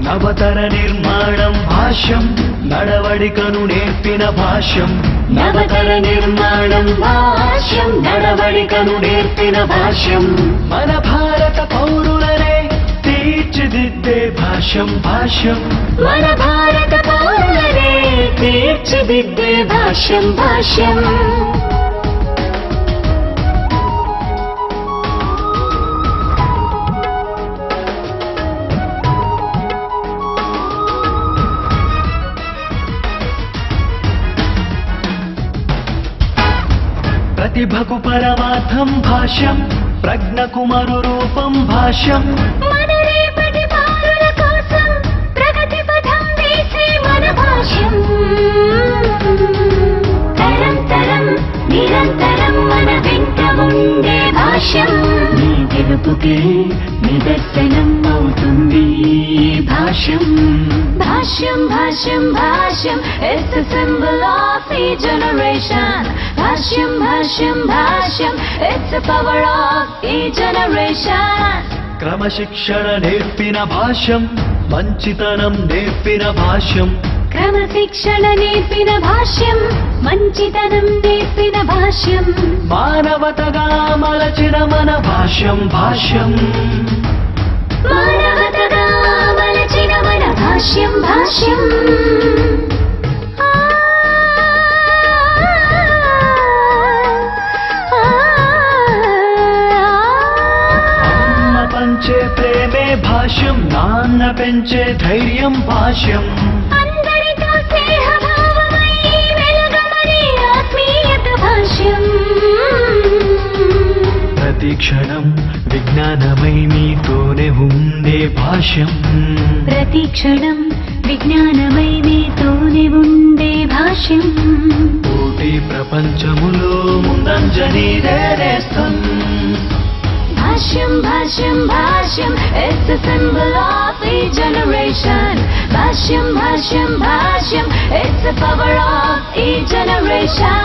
నవతర నిర్మాణం భాష్యం నడవడికను నేర్పిన భాష్యం నవతర నిర్మాణం భాష్యం నడవడికను నేర్పిన భాష్యం మన భారత పౌరులనే తీర్చిదిద్దే భాష్యం భాష్యం మన భారత పౌరులనే తీర్చిదిద్దే భాష్యం భాష్యం ప్రతిభకు పరమార్థం భాష్యం ప్రజ్ఞకు మరు రూపం భాష్యం మన రేపటి పౌరుల కోసం ప్రగతి పథం వేసే మన భాష్యం తరం తరం నిరంతరం మన వెంట ఉండే భాష్యం నీ గెలుపుకే నిదర్శనం అవుతుంది భాష్యం భాష్యం భాష్యం భాష్యం It's a symbol of a generation Bhashyam Bhashyam Bhashyam It's the power of a generation క్రమశిక్షణ నేర్పిన భాష్యం మంచితనం నేర్పిన భాష్యం క్రమశిక్షణ నేర్పిన భాష్యం మంచితనం నేర్పిన భాష్యం మానవతగా మలచిన మన భాష్యం భాష్యం మానవతగా మలచిన మన భాష్యం భాష్యం అమ్మ పంచే ప్రేమే భాష్యం నాన్న పెంచే ధైర్యం భాష్యం అందరితో స్నేహభావమై వెలుగమనే ఆత్మీయత భాష్యం ప్రతి క్షణం విజ్ఞానమై మీతోనే ఉండే భాష్యం ప్రతి క్షణం విజ్ఞానమై మీతోనే ఉండే భాష్యం పోటీ ప్రపంచములో ముందంజనీదే నేస్తం భాష్యం భాష్యం భాష్యం It's the symbol of a generation Bhashyam Bhashyam Bhashyam It's the power of a generation